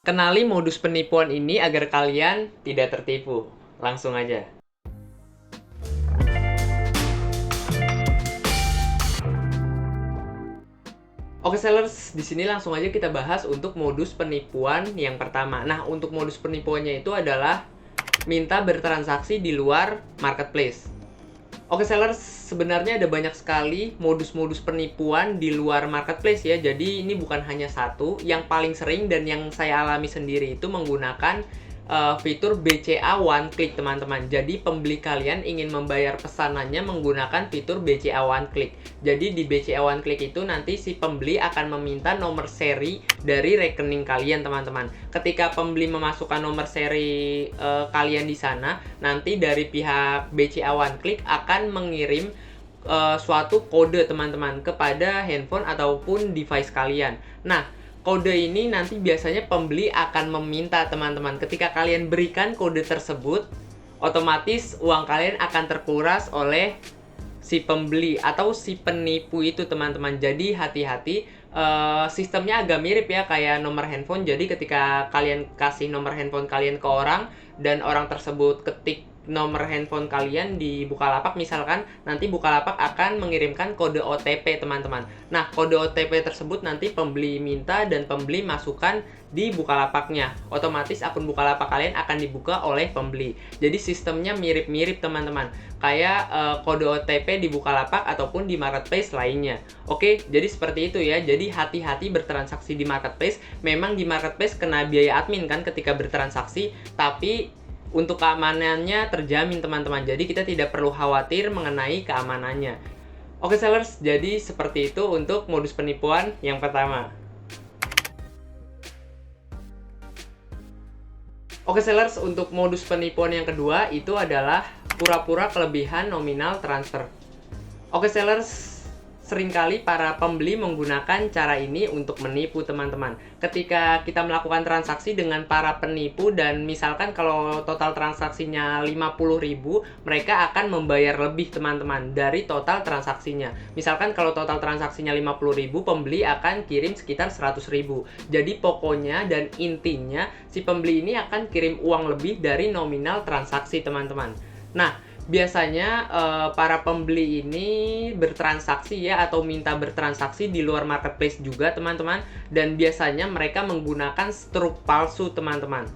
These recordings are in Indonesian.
Kenali modus penipuan ini agar kalian tidak tertipu. Langsung aja. Oke sellers, di sini langsung aja kita bahas untuk modus penipuan yang pertama. Nah, untuk modus penipuannya itu adalah minta bertransaksi di luar marketplace. Oke sellers, sebenarnya ada banyak sekali modus-modus penipuan di luar marketplace ya. Jadi ini bukan hanya satu. Yang paling sering dan yang saya alami sendiri itu menggunakan fitur BCA One Click teman-teman. Jadi pembeli kalian ingin membayar pesanannya menggunakan fitur BCA One Click. Jadi di BCA One Click itu nanti si pembeli akan meminta nomor seri dari rekening kalian teman-teman. Ketika pembeli memasukkan nomor seri kalian di sana, nanti dari pihak BCA One Click akan mengirim suatu kode teman-teman kepada handphone ataupun device kalian. Nah, kode ini nanti biasanya pembeli akan meminta teman-teman. Ketika kalian berikan kode tersebut, otomatis uang kalian akan terkuras oleh si pembeli atau si penipu itu teman-teman. Jadi hati-hati, sistemnya agak mirip ya kayak nomor handphone. Jadi ketika kalian kasih nomor handphone kalian ke orang dan orang tersebut ketik nomor handphone kalian di Bukalapak misalkan, nanti Bukalapak akan mengirimkan kode OTP teman-teman. Nah, kode OTP tersebut nanti pembeli minta dan pembeli masukkan di Bukalapaknya. Otomatis akun Bukalapak kalian akan dibuka oleh pembeli. Jadi sistemnya mirip-mirip teman-teman, kayak kode OTP di Bukalapak ataupun di marketplace lainnya. Oke, jadi seperti itu ya. Jadi hati-hati bertransaksi di marketplace. Memang di marketplace kena biaya admin kan ketika bertransaksi, tapi untuk keamanannya terjamin teman-teman. Jadi kita tidak perlu khawatir mengenai keamanannya. Oke sellers, jadi seperti itu untuk modus penipuan yang pertama. Oke sellers, untuk modus penipuan yang kedua itu adalah pura-pura kelebihan nominal transfer. Oke sellers, seringkali para pembeli menggunakan cara ini untuk menipu teman-teman. Ketika kita melakukan transaksi dengan para penipu dan misalkan kalau total transaksinya 50.000, mereka akan membayar lebih teman-teman dari total transaksinya. Misalkan kalau total transaksinya 50.000, pembeli akan kirim sekitar 100.000. Jadi pokoknya dan intinya si pembeli ini akan kirim uang lebih dari nominal transaksi teman-teman. Nah, biasanya para pembeli ini bertransaksi ya atau minta bertransaksi di luar marketplace juga teman-teman, dan biasanya mereka menggunakan struk palsu teman-teman.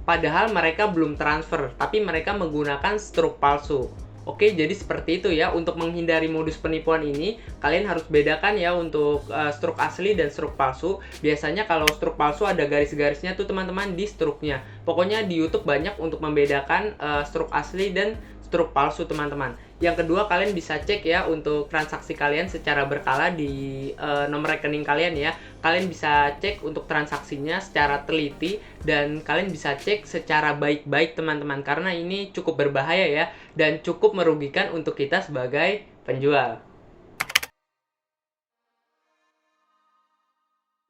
Padahal mereka belum transfer, tapi mereka menggunakan struk palsu. Oke, jadi seperti itu ya. Untuk menghindari modus penipuan ini, kalian harus bedakan ya untuk struk asli dan struk palsu. Biasanya kalau struk palsu ada garis-garisnya tuh teman-teman di struknya. Pokoknya di YouTube banyak untuk membedakan struk asli dan struk palsu teman-teman. Yang kedua, kalian bisa cek ya untuk transaksi kalian secara berkala di nomor rekening kalian ya. Kalian bisa cek untuk transaksinya secara teliti dan kalian bisa cek secara baik-baik teman-teman, karena ini cukup berbahaya ya dan cukup merugikan untuk kita sebagai penjual.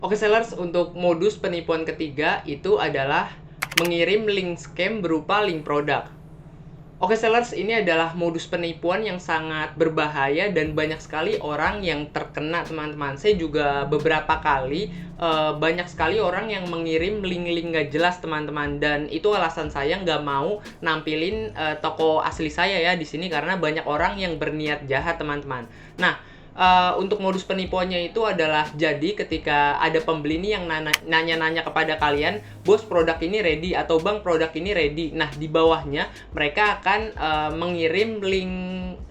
Oke sellers, untuk modus penipuan ketiga itu adalah mengirim link scam berupa link produk. Oke sellers, ini adalah modus penipuan yang sangat berbahaya dan banyak sekali orang yang terkena teman-teman. Saya juga beberapa kali banyak sekali orang yang mengirim link-link gak jelas teman-teman, dan itu alasan saya nggak mau nampilin toko asli saya ya di sini karena banyak orang yang berniat jahat teman-teman. Nah, untuk modus penipuannya itu adalah, jadi ketika ada pembeli nih yang nanya-nanya kepada kalian, bos produk ini ready atau bang produk ini ready. Nah, di bawahnya mereka akan mengirim link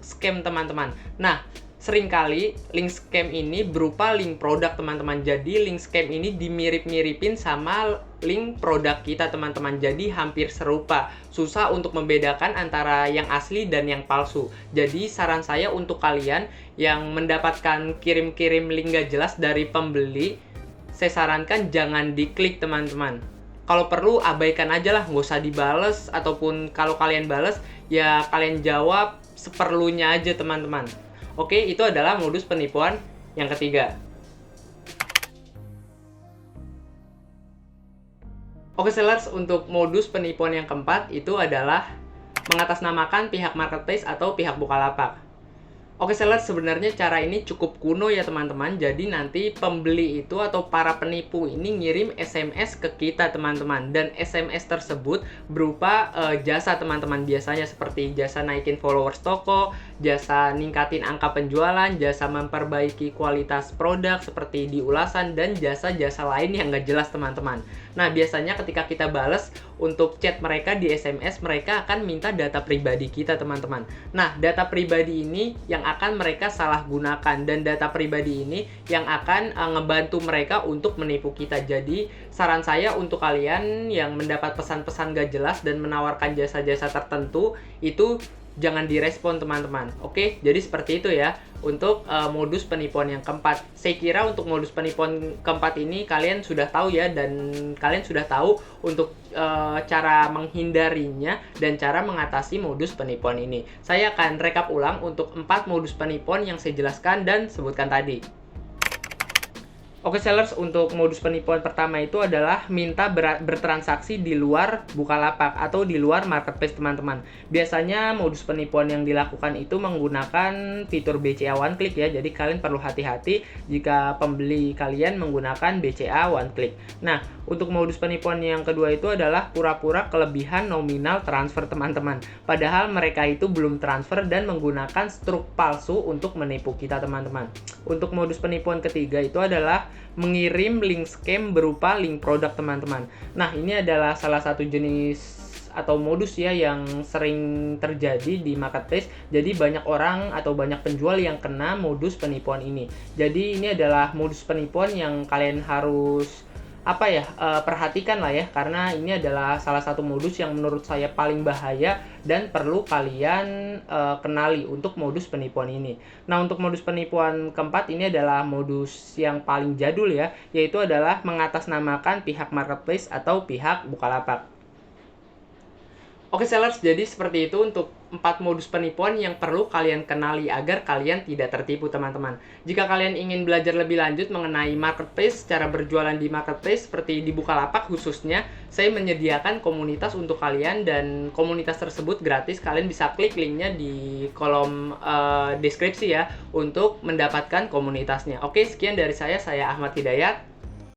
scam teman-teman. Nah, seringkali link scam ini berupa link produk teman-teman. Jadi link scam ini dimirip-miripin sama link produk kita teman-teman. Jadi hampir serupa. Susah untuk membedakan antara yang asli dan yang palsu. Jadi saran saya untuk kalian yang mendapatkan kirim-kirim link gak jelas dari pembeli, saya sarankan jangan diklik teman-teman. Kalau perlu abaikan aja lah, nggak usah dibales, ataupun kalau kalian bales ya kalian jawab seperlunya aja teman-teman. Oke, itu adalah modus penipuan yang ketiga. Oke sellers, untuk modus penipuan yang keempat itu adalah mengatasnamakan pihak marketplace atau pihak Bukalapak. Oke seller, sebenarnya cara ini cukup kuno ya teman-teman. Jadi nanti pembeli itu atau para penipu ini ngirim SMS ke kita teman-teman. Dan SMS tersebut berupa jasa teman-teman. Biasanya seperti jasa naikin followers toko, jasa ningkatin angka penjualan, jasa memperbaiki kualitas produk seperti di ulasan, dan jasa-jasa lain yang nggak jelas teman-teman. Nah biasanya ketika kita bales untuk chat mereka di SMS, mereka akan minta data pribadi kita teman-teman. Nah data pribadi ini yang akan mereka salah gunakan, dan data pribadi ini yang akan ngebantu mereka untuk menipu kita. Jadi saran saya untuk kalian yang mendapat pesan-pesan gak jelas dan menawarkan jasa-jasa tertentu, itu jangan direspon teman-teman. Oke, jadi seperti itu ya untuk modus penipuan yang keempat. Saya kira untuk modus penipuan keempat ini kalian sudah tahu ya, dan kalian sudah tahu untuk cara menghindarinya dan cara mengatasi modus penipuan ini. Saya akan rekap ulang untuk 4 modus penipuan yang saya jelaskan dan sebutkan tadi. Oke sellers, untuk modus penipuan pertama itu adalah minta bertransaksi di luar Bukalapak atau di luar marketplace teman-teman. Biasanya modus penipuan yang dilakukan itu menggunakan fitur BCA One Click ya. Jadi kalian perlu hati-hati jika pembeli kalian menggunakan BCA One Click. Nah, untuk modus penipuan yang kedua itu adalah pura-pura kelebihan nominal transfer teman-teman. Padahal mereka itu belum transfer dan menggunakan struk palsu untuk menipu kita teman-teman. Untuk modus penipuan ketiga itu adalah mengirim link scam berupa link produk teman-teman. Nah ini adalah salah satu jenis atau modus ya yang sering terjadi di marketplace. Jadi banyak orang atau banyak penjual yang kena modus penipuan ini. Jadi ini adalah modus penipuan yang kalian harus perhatikan lah ya, karena ini adalah salah satu modus yang menurut saya paling bahaya dan perlu kalian kenali untuk modus penipuan ini. Nah untuk modus penipuan keempat ini adalah modus yang paling jadul ya, yaitu adalah mengatasnamakan pihak marketplace atau pihak Bukalapak. Oke sellers, jadi seperti itu untuk 4 modus penipuan yang perlu kalian kenali agar kalian tidak tertipu teman-teman. Jika kalian ingin belajar lebih lanjut mengenai marketplace, cara berjualan di marketplace seperti di Bukalapak khususnya, saya menyediakan komunitas untuk kalian, dan komunitas tersebut gratis. Kalian bisa klik linknya di kolom deskripsi ya untuk mendapatkan komunitasnya. Oke, sekian dari saya Ahmad Hidayat.